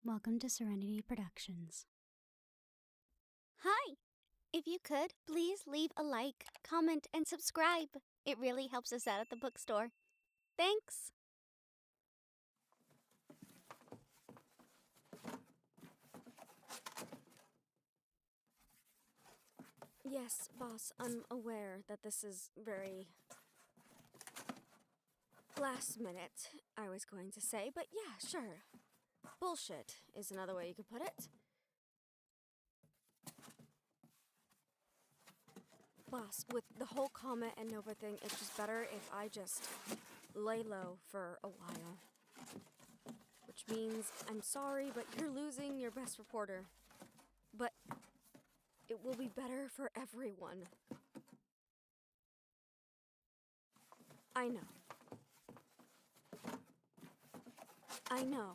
Welcome to Serenity Productions. Hi! If you could, please leave a like, comment, and subscribe. It really helps us out at the bookstore. Thanks! Yes, boss, I'm aware that this is very last minute, I was going to say, but yeah, sure. Bullshit is another way you could put it. Boss, with the whole Comet and Nova thing, it's just better if I just lay low for a while. Which means, I'm sorry, but you're losing your best reporter. But it will be better for everyone. I know. I know.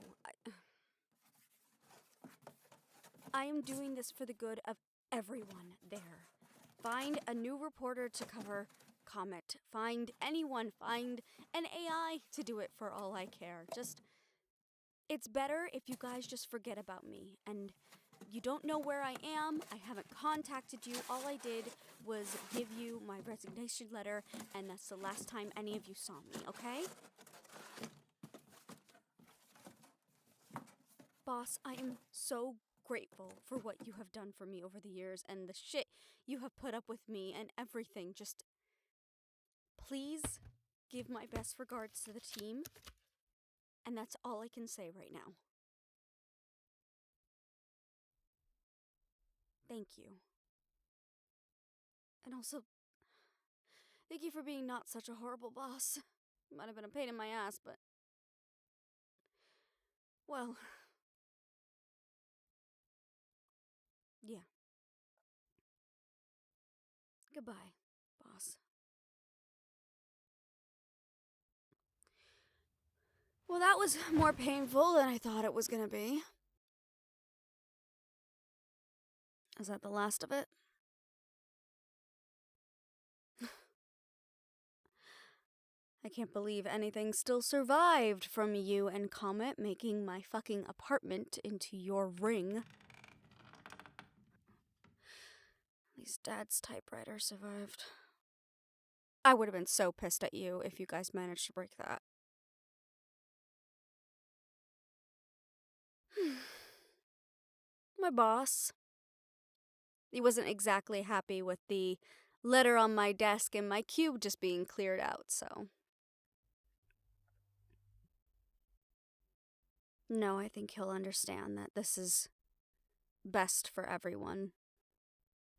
I am doing this for the good of everyone there. Find a new reporter to cover Comet. Find anyone. Find an AI to do it for all I care. It's better if you guys just forget about me. And you don't know where I am. I haven't contacted you. All I did was give you my resignation letter, and that's the last time any of you saw me, okay? Boss, I am so grateful for what you have done for me over the years and the shit you have put up with me and everything. Just please give my best regards to the team. And that's all I can say right now. Thank you. And also, thank you for being not such a horrible boss. Might have been a pain in my ass, but... well... yeah. Goodbye, boss. Well, that was more painful than I thought it was gonna be. Is that the last of it? I can't believe anything still survived from you and Comet making my fucking apartment into your ring. At least Dad's typewriter survived. I would have been so pissed at you if you guys managed to break that. My boss. He wasn't exactly happy with the letter on my desk and my cube just being cleared out, so... no, I think he'll understand that this is best for everyone.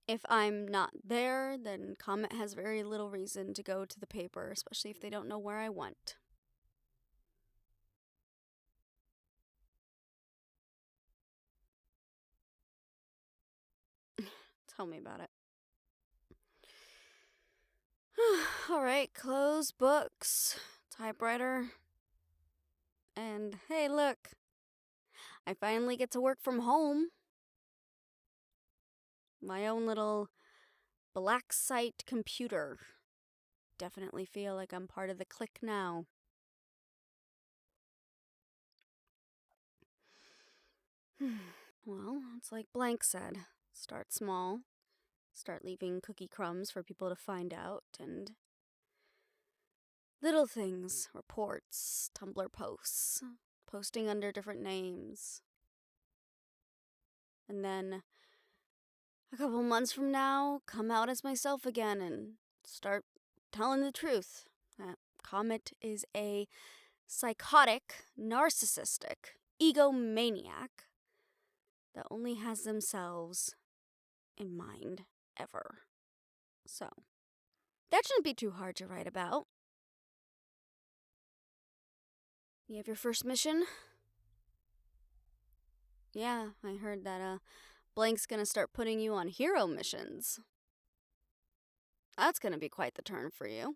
If I'm not there, then Comet has very little reason to go to the paper, especially if they don't know where I went. Tell me about it. Alright, close books, typewriter, and hey, look, I finally get to work from home. My own little black site computer. Definitely feel like I'm part of the clique now. Well, it's like Blank said. Start small. Start leaving cookie crumbs for people to find out, and... little things. Reports, Tumblr posts, posting under different names. And then, a couple months from now, come out as myself again and start telling the truth. That Comet is a psychotic, narcissistic, egomaniac that only has themselves in mind, ever. So, that shouldn't be too hard to write about. You have your first mission? Yeah, I heard that, Blank's gonna start putting you on hero missions. That's gonna be quite the turn for you.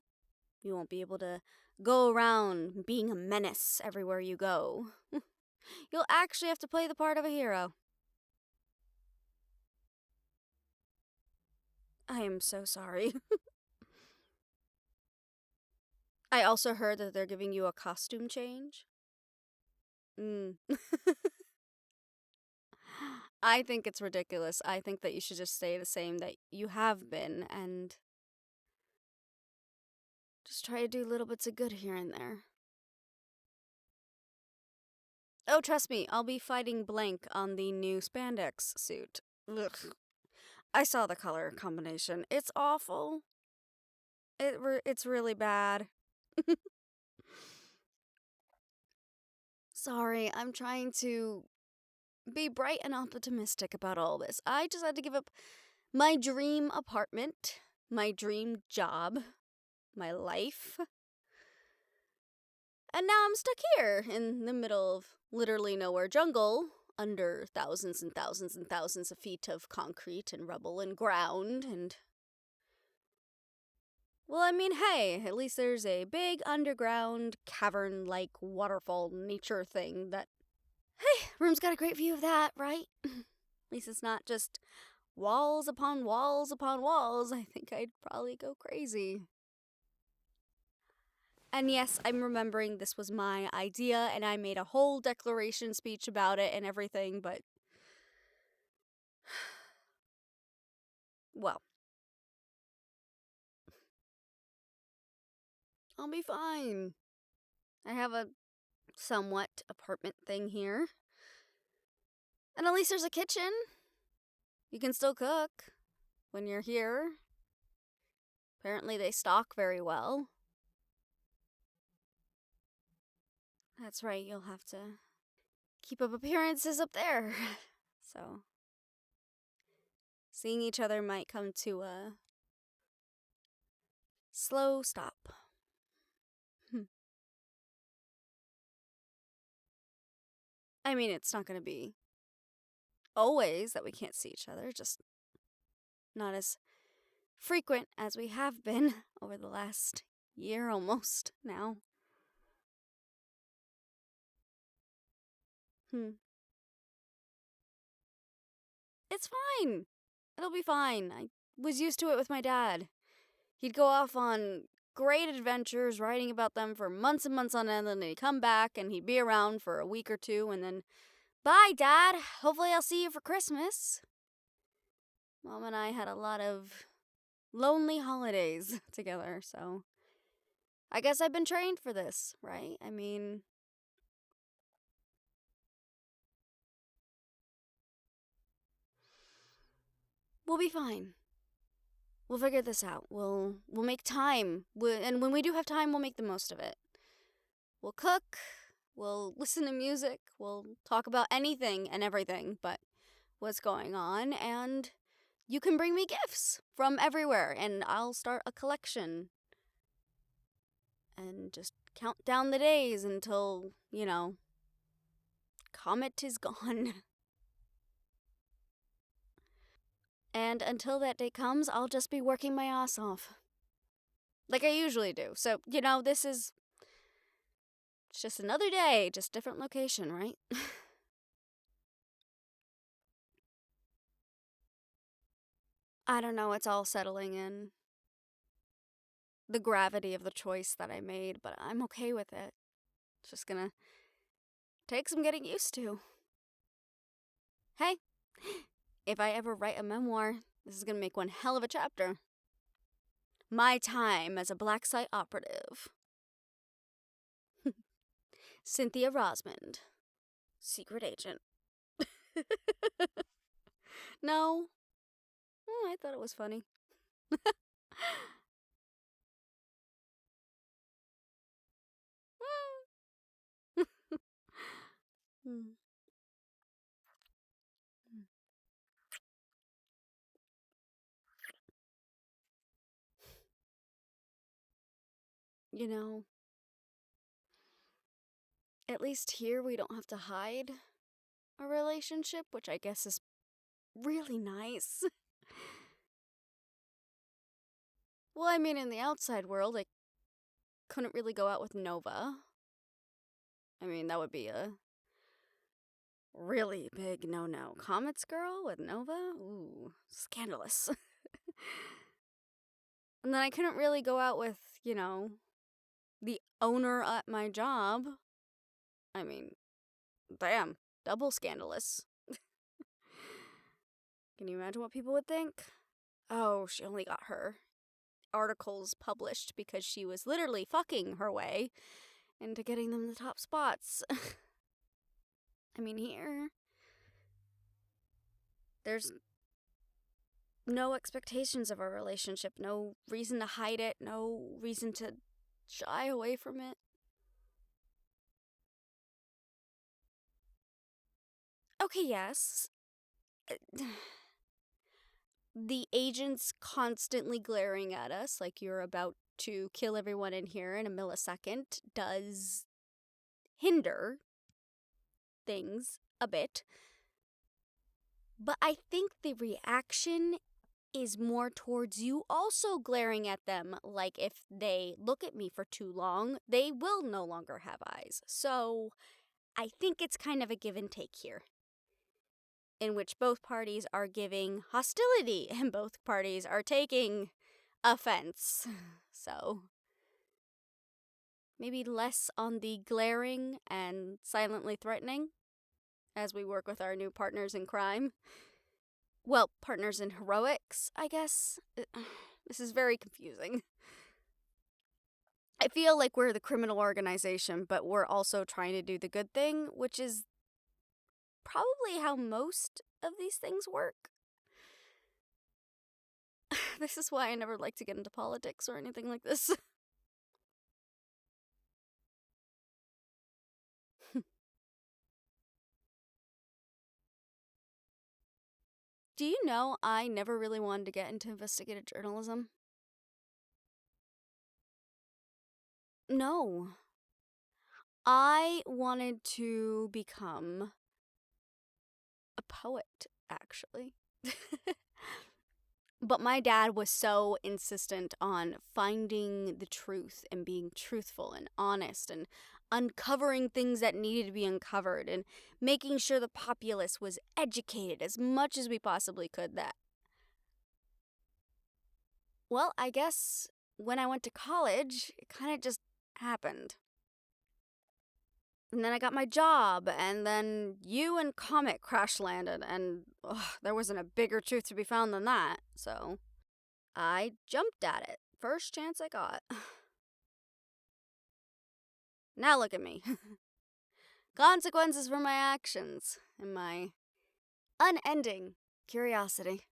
You won't be able to go around being a menace everywhere you go. You'll actually have to play the part of a hero. I am so sorry. I also heard that they're giving you a costume change. I think it's ridiculous. I think that you should just stay the same that you have been and just try to do little bits of good here and there. Oh, trust me, I'll be fighting blank on the new spandex suit. Ugh. I saw the color combination. It's awful. It's really bad. Sorry, I'm trying to be bright and optimistic about all this. I just had to give up my dream apartment, my dream job, my life. And now I'm stuck here in the middle of literally nowhere jungle, under thousands and thousands and thousands of feet of concrete and rubble and ground and... Well, I mean, hey, at least there's a big underground cavern-like waterfall nature thing that... Hey, room's got a great view of that, right? At least it's not just walls upon walls upon walls. I think I'd probably go crazy. And yes, I'm remembering this was my idea, and I made a whole declaration speech about it and everything, but... Well. I'll be fine. I have a somewhat apartment thing here. And at least there's a kitchen. You can still cook when you're here. Apparently they stock very well. That's right, you'll have to keep up appearances up there. So, seeing each other might come to a slow stop. I mean, it's not going to be always that we can't see each other, just not as frequent as we have been over the last year almost now. It's fine. It'll be fine. I was used to it with my dad. He'd go off on great adventures, writing about them for months and months on end, and then he'd come back and he'd be around for a week or two, and then, bye, Dad. Hopefully I'll see you for Christmas. Mom and I had a lot of lonely holidays together, so I guess I've been trained for this, right? I mean, we'll be fine. We'll figure this out. We'll make time. And when we do have time, we'll make the most of it. We'll cook. We'll listen to music. We'll talk about anything and everything but what's going on. And you can bring me gifts from everywhere. And I'll start a collection. And just count down the days until, Comet is gone. And until that day comes, I'll just be working my ass off. Like I usually do. So, this is... It's just another day, just different location, right? I don't know, it's all settling in. The gravity of the choice that I made, but I'm okay with it. It's just gonna take some getting used to. Hey, if I ever write a memoir, this is gonna make one hell of a chapter. My time as a black site operative. Cynthia Rosmond, secret agent. No? I thought it was funny. At least here we don't have to hide a relationship, which I guess is really nice. Well, I mean, in the outside world, I couldn't really go out with Nova. I mean, that would be a really big no-no. Comets girl with Nova? Ooh, scandalous. And then I couldn't really go out with, the owner at my job. I mean, damn, double scandalous. Can you imagine what people would think? Oh, she only got her articles published because she was literally fucking her way into getting them the top spots. I mean, here, there's no expectations of our relationship, no reason to hide it, no reason to shy away from it. Okay, yes. The agents constantly glaring at us like you're about to kill everyone in here in a millisecond does hinder things a bit. But I think the reaction is more towards you also glaring at them. Like, if they look at me for too long, they will no longer have eyes. So I think it's kind of a give and take here, in which both parties are giving hostility and both parties are taking offense. So maybe less on the glaring and silently threatening as we work with our new partners in crime. Well, partners in heroics, I guess. This is very confusing. I feel like we're the criminal organization, but we're also trying to do the good thing, which is probably how most of these things work. This is why I never like to get into politics or anything like this. Do you know I never really wanted to get into investigative journalism? No. I wanted to become a poet, actually. But my dad was so insistent on finding the truth and being truthful and honest and uncovering things that needed to be uncovered and making sure the populace was educated as much as we possibly could. Well, I guess when I went to college, it kind of just happened. And then I got my job, and then you and Comet crash landed, and there wasn't a bigger truth to be found than that, so I jumped at it. First chance I got. Now look at me. Consequences for my actions and my unending curiosity.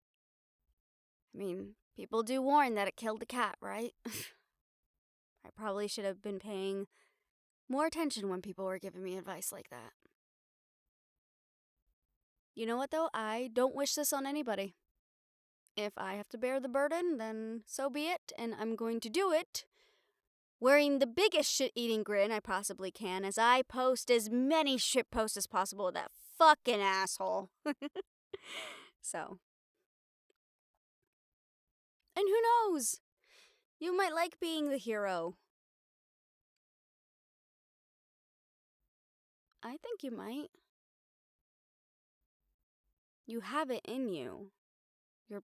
I mean, people do warn that it killed the cat, right? I probably should have been paying more attention when people were giving me advice like that. You know what, though? I don't wish this on anybody. If I have to bear the burden, then so be it, and I'm going to do it wearing the biggest shit-eating grin I possibly can as I post as many shit posts as possible with that fucking asshole. So. And who knows? You might like being the hero. I think you might. You have it in you. You're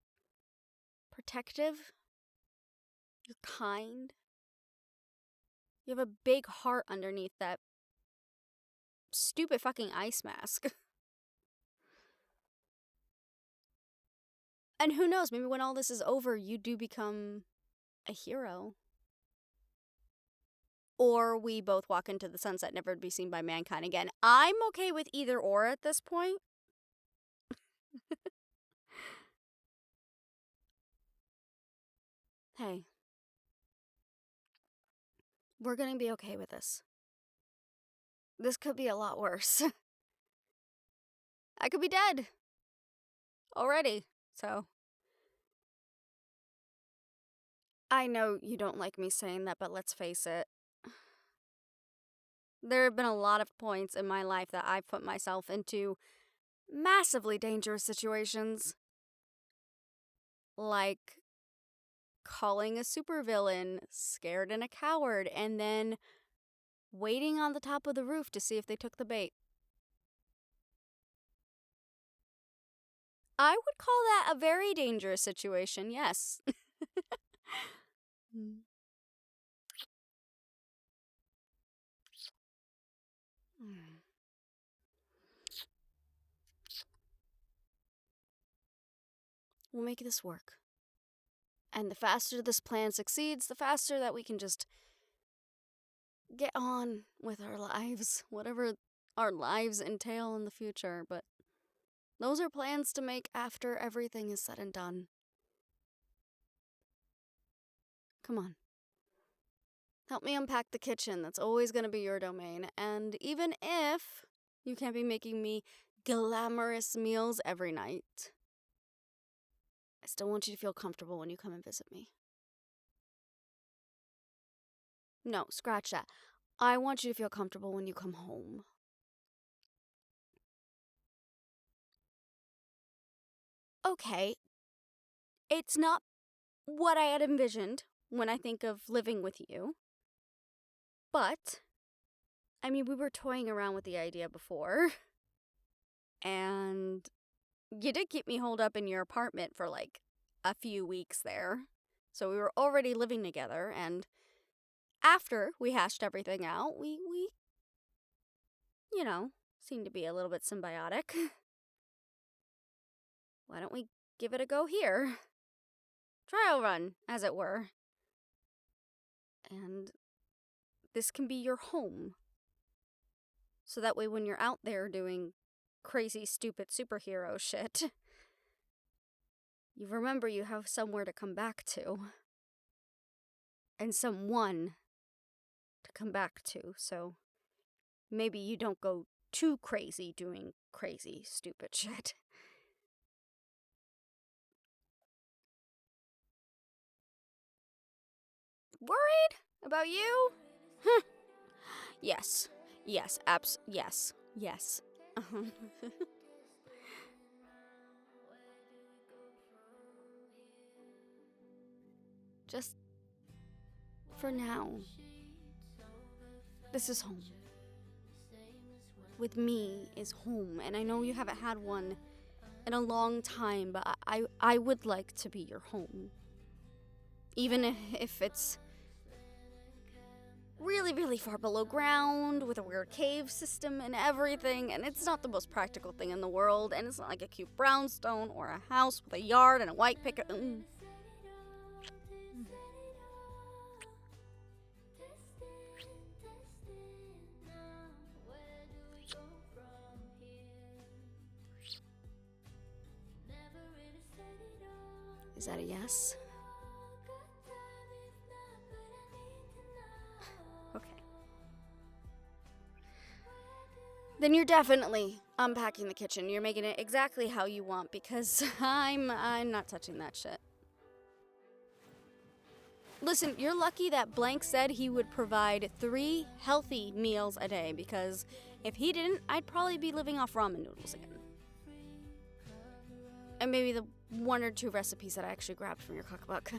protective. You're kind. You have a big heart underneath that stupid fucking ice mask. And who knows, maybe when all this is over, you do become a hero. Or we both walk into the sunset, never to be seen by mankind again. I'm okay with either or at this point. Hey. We're gonna be okay with this. This could be a lot worse. I could be dead. Already, so. I know you don't like me saying that, but let's face it. There have been a lot of points in my life that I've put myself into massively dangerous situations. Like calling a supervillain, scared and a coward, and then waiting on the top of the roof to see if they took the bait. I would call that a very dangerous situation, yes. we'll make this work. And the faster this plan succeeds, the faster that we can just get on with our lives, whatever our lives entail in the future. But those are plans to make after everything is said and done. Come on. Help me unpack the kitchen. That's always going to be your domain. And even if you can't be making me glamorous meals every night, I still want you to feel comfortable when you come and visit me. No, scratch that. I want you to feel comfortable when you come home. Okay, it's not what I had envisioned when I think of living with you. But, I mean, we were toying around with the idea before. And you did keep me holed up in your apartment for like a few weeks there. So we were already living together, and after we hashed everything out, we seemed to be a little bit symbiotic. Why don't we give it a go here? Trial run, as it were. And this can be your home. So that way when you're out there doing crazy, stupid superhero shit, you remember you have somewhere to come back to. And someone to come back to, so maybe you don't go too crazy doing crazy, stupid shit. Worried about you? Yes. Yes. Yes. Yes. Just for now, this is home. With me is home, and I know you haven't had one in a long time, but I would like to be your home. Even if it's really, really far below ground, with a weird cave system and everything, and it's not the most practical thing in the world, and it's not like a cute brownstone or a house with a yard and a white picket. Is that a yes? Okay. Then you're definitely unpacking the kitchen. You're making it exactly how you want, because I'm not touching that shit. Listen, you're lucky that Blank said he would provide 3 healthy meals a day, because if he didn't, I'd probably be living off ramen noodles again. And maybe the 1 or 2 recipes that I actually grabbed from your cookbook.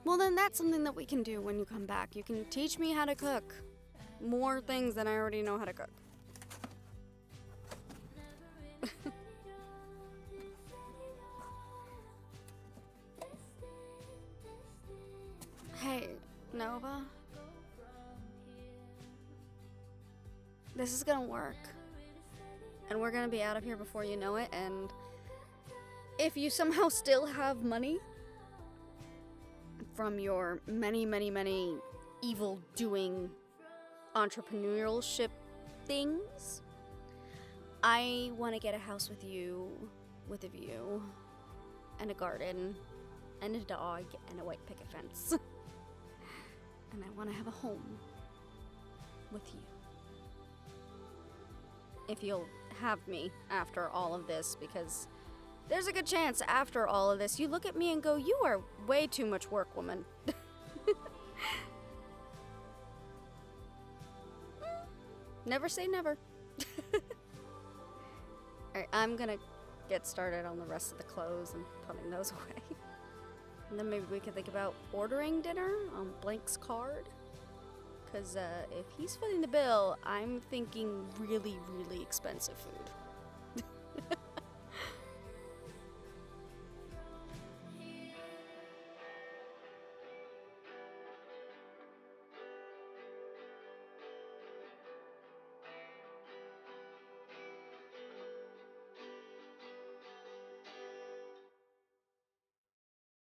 Well, then that's something that we can do when you come back. You can teach me how to cook more things than I already know how to cook. Hey, Nova. This is gonna work. And we're gonna be out of here before you know it, and if you somehow still have money from your many, many, many evil-doing entrepreneurship things, I want to get a house with you, with a view, and a garden, and a dog, and a white picket fence. And I want to have a home with you. If you'll have me after all of this, because there's a good chance after all of this you look at me and go, you are way too much work, woman. Never say never. Alright, I'm gonna get started on the rest of the clothes and putting those away. And then maybe we could think about ordering dinner on Blank's card. Because if he's footing the bill, I'm thinking really, really expensive food.